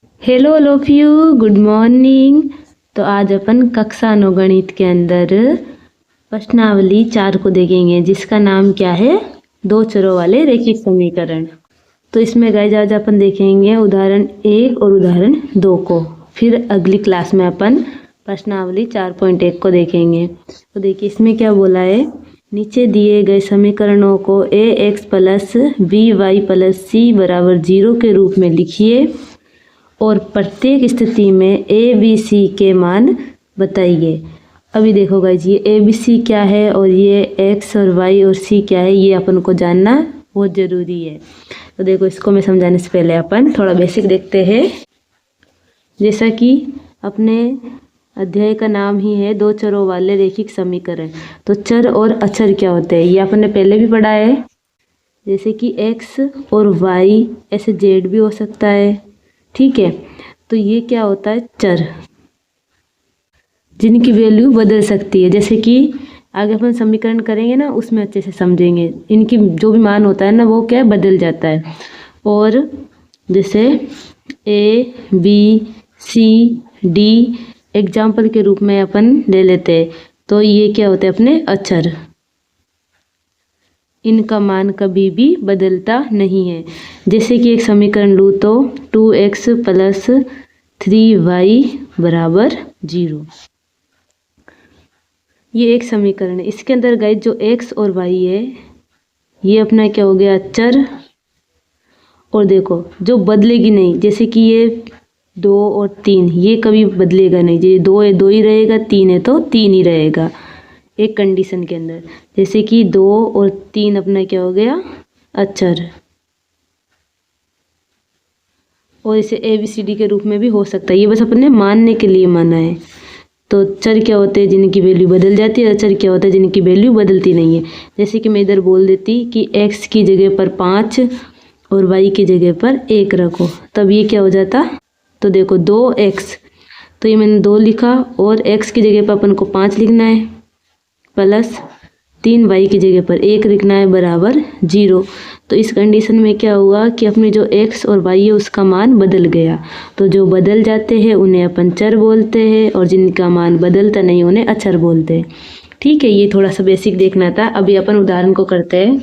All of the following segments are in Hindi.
Hello all of you, good morning. तो आज अपन कक्षा 9 गणित के अंदर प्रश्नावली 4 को देखेंगे, जिसका नाम क्या है, दो चरों वाले रैखिक समीकरण। तो इसमें गाइस आज अपन देखेंगे उदाहरण 1 और उदाहरण 2 को। फिर अगली क्लास में अपन प्रश्नावली 4.1 को देखेंगे। तो देखिए इसमें क्या बोला है, नीचे दिए गए समीकरणों को ax plus by plus c बराबर 0 के रूप में लिखिए और प्रत्येक स्थिति में a b c के मान बताइए। अभी देखो गाइस, ये a b c क्या है और ये x और y और c क्या है, ये अपन को जानना बहुत ज़रूरी है। तो देखो इसको मैं समझाने से पहले अपन थोड़ा बेसिक देखते हैं। जैसा कि अपने अध्याय का नाम ही है दो चरों वाले रैखिक समीकरण, तो चर और अचर क्या होते हैं ये अपन ने पहले भी पढ़ा है। जैसे कि x और y, ऐसे z भी हो सकता है, ठीक है। तो ये क्या होता है, चर, जिनकी वैल्यू बदल सकती है। जैसे कि आगे अपन समीकरण करेंगे ना, उसमें अच्छे से समझेंगे, इनकी जो भी मान होता है ना वो क्या बदल जाता है। और जैसे a b c d example के रूप में अपन ले लेते हैं, तो ये क्या होते हैं अपने अचर, इनका मान कभी भी बदलता नहीं है। जैसे कि एक समीकरण लूँ तो 2x प्लस 3y बराबर 0, ये एक समीकरण है। इसके अंदर गाइस जो x और y है ये अपना क्या हो गया, चर। और देखो जो बदलेगी नहीं, जैसे कि ये 2 और 3, ये कभी बदलेगा नहीं। ये 2 है 2 ही रहेगा, 3 है तो 3 ही रहेगा एक कंडीशन के अंदर। जैसे कि 2 और 3 अपना क्या हो गया, अचर। और इसे ए बी सी डी के रूप में भी हो सकता है, ये बस अपने मानने के लिए माना है। तो चर क्या होते हैं जिनकी वैल्यू बदल जाती है, अचर क्या होता है जिनकी वैल्यू बदलती नहीं है। जैसे कि मैं इधर बोल देती कि x की जगह पर 5 और y की जगह पर 1 रखो, तब ये क्या हो जाता, तो देखो 2x, तो ये मैंने 2 लिखा और x की जगह पर अपन को 5 लिखना है, प्लस 3y की जगह पर 1 लिखना है बराबर 0। तो इस कंडीशन में क्या हुआ कि अपने जो x और y है उसका मान बदल गया। तो जो बदल जाते हैं उन्हें अपन चर बोलते हैं और जिनका मान बदलता नहीं उन्हें अचर बोलते हैं, ठीक है। ये थोड़ा सा बेसिक देखना था। अभी अपन उदाहरण को करते हैं।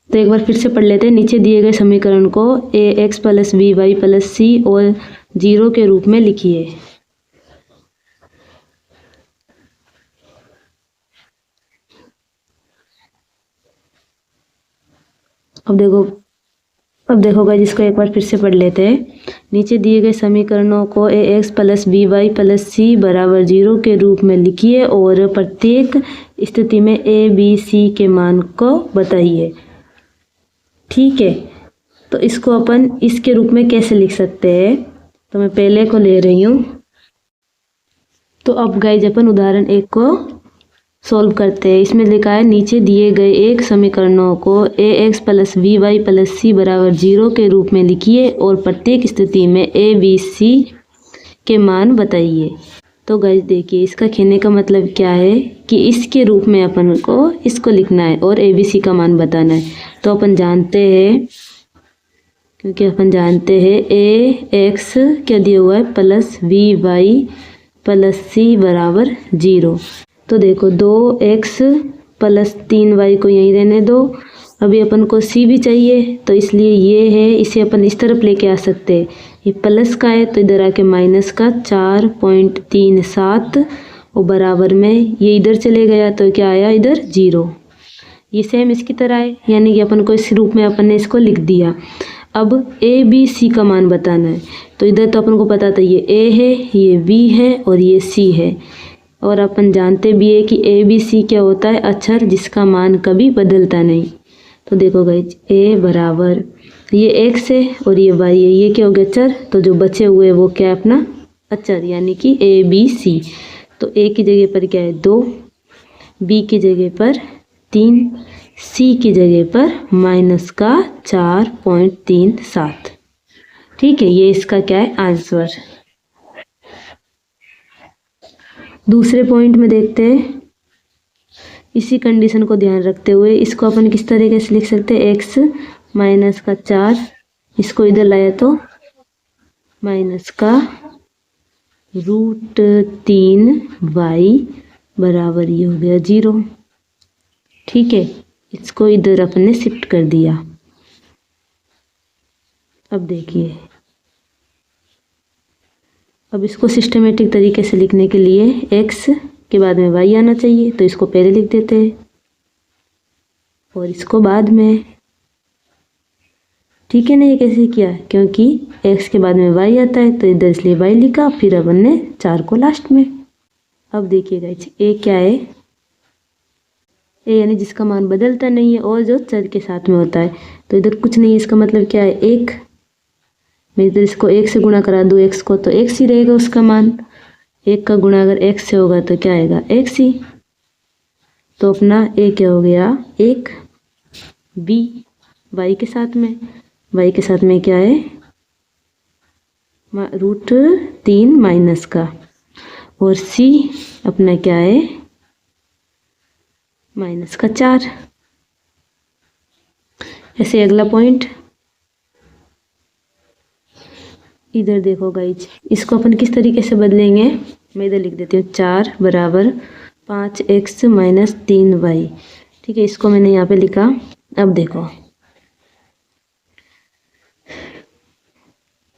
तो एक बार फिर से पढ़ लेते हैं। नीचे दिए गए समीकरण को ax plus by plus c और 0 के रूप में लिखिए। अब देखो गाइस, जिसको एक बार फिर से पढ़ लेते हैं। नीचे दिए गए समीकरणों को ax plus by plus c बराबर 0 के रूप में लिखिए और प्रत्येक स्थिति में a b c के मान को बताइए, ठीक है। तो इसको अपन इसके रूप में कैसे लिख सकते हैं, तो मैं पहले को ले रही हूँ। तो अब गाइस अपन उदाहरण 1 को सॉल्व करते हैं। इसमें लिखा है नीचे दिए गए एक समीकरणों को ax plus by plus c बराबर 0 के रूप में लिखिए और प्रत्येक स्थिति में a b c के मान बताइए। तो गाइस देखिए, इसका कहने का मतलब क्या है कि इसके रूप में अपन को इसको लिखना है और a b c का मान बताना है। तो अपन जानते हैं, क्योंकि अपन जानते हैं ax क्या दिया हुआ है, प्लस by प्लस c बराबर 0। तो देखो 2x प्लस 3y को यहीं रहने दो। अभी अपन को c भी चाहिए, तो इसलिए ये है, इसे अपन इस तरफ लेके आ सकते हैं। ये प्लस का है तो इधर आके माइनस का 4.37 और बराबर में ये इधर चले गया तो क्या आया, इधर 0। ये सेम इसकी तरह है, यानी कि अपन को इस रूप में अपन ने इसको लिख दिया। अब a b c का मान बताना है। तो इधर तो अपन को पता था ये a है, ये b है और ये c है। और अपन जानते भी है कि a b c क्या होता है, अचर जिसका मान कभी बदलता नहीं। तो देखो गाइस, a बराबर ये x है और ये y है, ये क्या हो गया, चर। तो जो बचे हुए वो क्या है, अपना अचर, यानी कि a b c। तो a की जगह पर क्या है 2, b की जगह पर 3, c की जगह पर माइनस का 4.37, ठीक है। ये इसका क्या है, आंसर। दूसरे पॉइंट में देखते हैं। इसी कंडीशन को ध्यान रखते हुए इसको अपन किस तरीके से लिख सकते हैं, x माइनस का 4 इसको इधर लाया तो माइनस का √3y बराबर ये हो गया 0। ठीक है, इसको इधर अपन ने शिफ्ट कर दिया। अब देखिए, अब इसको सिस्टमेटिक तरीके से लिखने के लिए x के बाद में y आना चाहिए, तो इसको पहले लिख देते हैं और इसको बाद में। ठीक है ना, ये कैसे किया, क्योंकि x के बाद में y आता है तो इधर इसलिए y लिखा, फिर अपन ने 4 को लास्ट में। अब देखिएगा a क्या है, a यानी जिसका मान बदलता नहीं है और जो चर के साथ में होता है, तो इधर कुछ नहीं है, इसका मतलब क्या है 1। मैं इधर इसको 1 से गुणा करा दूँ x को, तो x ही रहेगा उसका मान। 1 का गुणा अगर x से होगा तो क्या आएगा, x ही। तो अपना a क्या हो गया 1, b y के साथ में क्या है √3 माइनस का, और c अपना क्या है माइनस का 4। ऐसे अगला पॉइंट इधर देखो गाइज, इसको अपन किस तरीके से बदलेंगे, मैं इधर लिख देती हूँ 4 बराबर 5x माइनस 3y। ठीक है, इसको मैंने यहाँ पे लिखा। अब देखो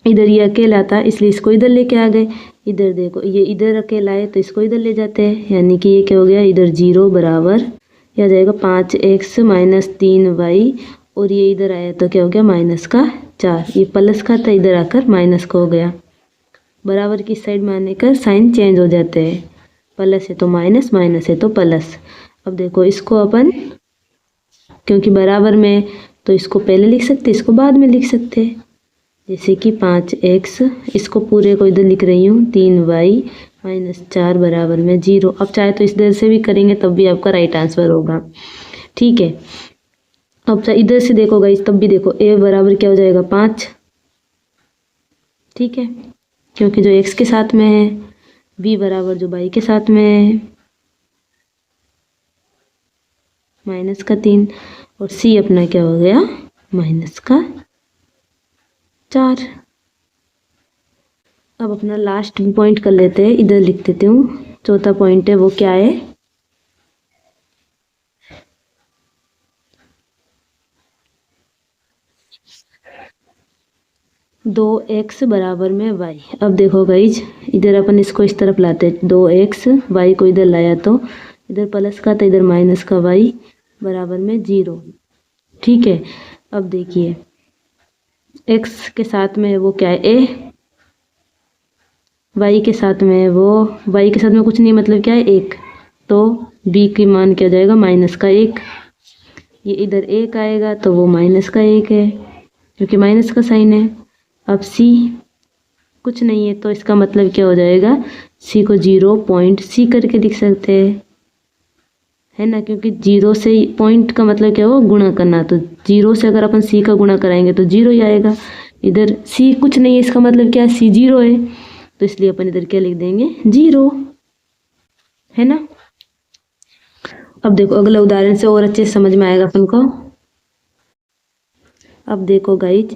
इधर ये अकेला था इसलिए इसको इधर लेके आ गए। इधर देखो ये इधर अकेला है तो इसको इधर ले जाते हैं, यानी कि ये क्या हो गया, इधर 0 बराबर ये आ जाएगा 5x माइनस 3y, और ये इधर आया तो क्या हो गया माइनस का 4। ये प्लस का था, इधर आकर माइनस का हो गया। बराबर की साइड में आने का साइन चेंज हो जाते हैं, प्लस है तो माइनस, माइनस है तो प्लस। अब देखो इसको अपन क्योंकि बराबर में तो इसको पहले लिख सकते, इसको बाद में लिख सकते, जैसे कि 5x, इसको पूरे को इधर लिख रही हूँ 3y माइनस 4 बराबर में 0। अब चाहे तो इस इधर से भी करेंगे तब भी आपका राइट आंसर होगा। ठीक है, अब इधर से देखो गाइस, तब भी देखो a बराबर क्या हो जाएगा 5। ठीक है, क्योंकि जो x के साथ में है, b बराबर जो y के साथ में है माइनस का 3, और c अपना क्या हो गया माइनस का 4। अब अपना लास्ट पॉइंट कर लेते हैं, इधर लिख देती हूँ। चौथा पॉइंट है वो क्या है, दो x बराबर में y। अब देखो गाइज, इधर अपन इसको इस तरफ लाते हैं, 2x, y को इधर लाया तो इधर प्लस का था, इधर माइनस का, y बराबर में 0। ठीक है, अब देखिए x के साथ में वो क्या है a, y के साथ में वो y के साथ में कुछ नहीं, मतलब क्या है 1, तो b की मान क्या जाएगा माइनस का 1। ये इधर 1 आएगा तो वो माइनस का 1 है, क्योंकि माइनस का साइन है। अब c कुछ नहीं है तो इसका मतलब क्या हो जाएगा, c को 0 पॉइंट c करके लिख सकते हैं, है ना, क्योंकि 0 से पॉइंट का मतलब क्या हो गुणा करना, तो 0 से अगर अपन c का गुणा कराएंगे तो 0 ही आएगा। इधर c कुछ नहीं है, इसका मतलब क्या है c 0 है, तो इसलिए अपन इधर क्या लिख देंगे 0, है ना। अब देखो अगला उदाहरण से और अच्छे से समझ में आएगा अपन को। अब देखो गाइज,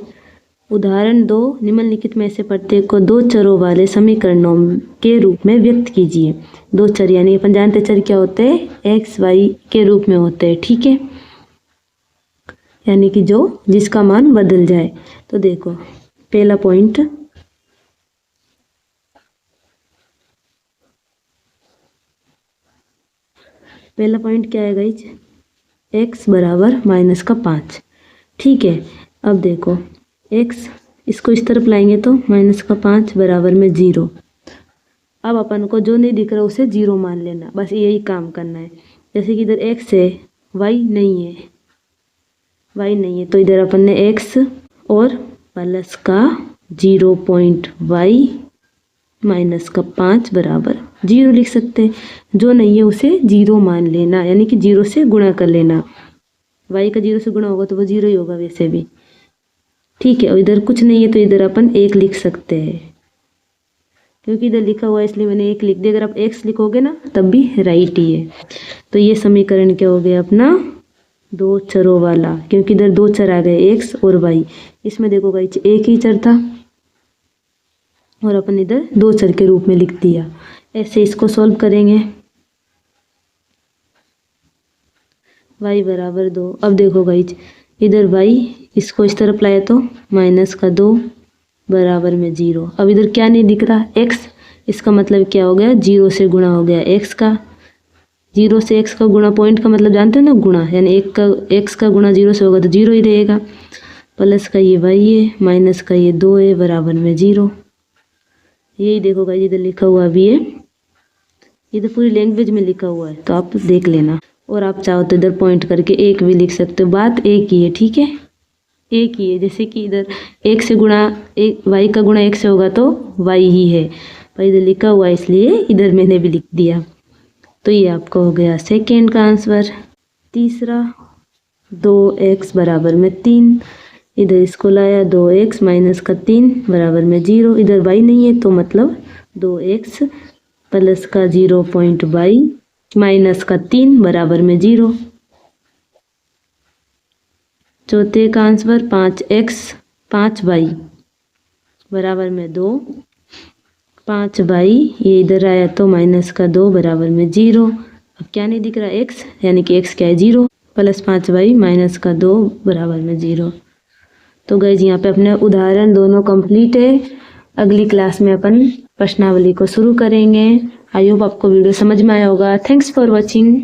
उदाहरण 2, निम्नलिखित में से प्रत्येक को 2 चरों वाले समीकरणों के रूप में व्यक्त कीजिए। 2 चर यानी अपन जानते चर क्या होते हैं, x y के रूप में होते हैं। ठीक है, यानी कि जो जिसका मान बदल जाए। तो देखो पहला पॉइंट, क्या है गाइज, x बराबर माइनस का 5। ठीक है, अब देखो x इसको इस तरफ लाएंगे तो माइनस का 5 बराबर में 0। अब अपन को जो नहीं दिख रहा उसे 0 मान लेना, बस यही काम करना है। जैसे कि इधर x है, y नहीं है, तो इधर अपन ने x और प्लस का 0 पॉइंट y माइनस का 5 बराबर 0 लिख सकते हैं। जो नहीं है उसे 0 मान लेना, यानी कि 0 से गुणा कर लेना। y का 0 से गुणा होगा तो वो 0 ही होगा वैसे भी। ठीक है, और इधर कुछ नहीं है तो इधर अपन 1 लिख सकते हैं, क्योंकि इधर लिखा हुआ है इसलिए मैंने 1 लिख दिया। अगर आप x लिखोगे ना तब भी राइट ही है। तो ये समीकरण क्या हो गया अपना दो चरों वाला, क्योंकि इधर दो चर आ गए एक्स और वाई। इसमें देखो गाइस एक ही चर था और अपन इधर दो चर के रूप में लिख दिया। ऐसे इसको सॉल्व करेंगे। y बराबर 2। अब देखो गाइस इधर y इसको इस तरफ लाए तो -2 बराबर में 0। अब इधर क्या नहीं दिख रहा x, इसका मतलब क्या हो गया 0 से गुणा हो गया x का। 0 से x का गुणा, पॉइंट का मतलब जानते हो ना गुणा, यानी x का गुणा 0 से होगा तो 0 ही रहेगा। प्लस का ये y है, माइनस का ये 2 है बराबर में 0। यही देखो गाइस इधर लिखा हुआ भी है, इधर पूरी लैंग्वेज में लिखा हुआ है तो आप देख लेना। और आप चाहो तो इधर पॉइंट करके एक भी लिख सकते हो, बात एक ही है, ठीक है, एक ही है। जैसे कि इधर एक से गुणा एक, वाई का गुणा एक से होगा तो वाई ही है, पर इधर लिखा हुआ है इसलिए इधर मैंने भी लिख दिया। तो ये आपका हो गया सेकेंड का आंसर। तीसरा 2x बराबर में 3, इधर इसको लाया 2x माइनस का 3 बराबर में 0। इधर y नहीं है तो मतलब 2x प्लस का 0.y माइनस का 3 बराबर में 0। चौथे का आंसर 5x 5y बराबर में 2, 5y ये इधर आया तो माइनस का 2 बराबर में 0। अब क्या नहीं दिख रहा x, यानी कि x क्या है 0, प्लस 5y माइनस का 2 बराबर में 0। तो गाइस यहाँ पे अपने उदाहरण दोनों कंप्लीट है। अगली क्लास में अपन प्रश्नावली को शुरू करेंगे। आई होप आपको वीडियो समझ में आया होगा। Thanks for watching.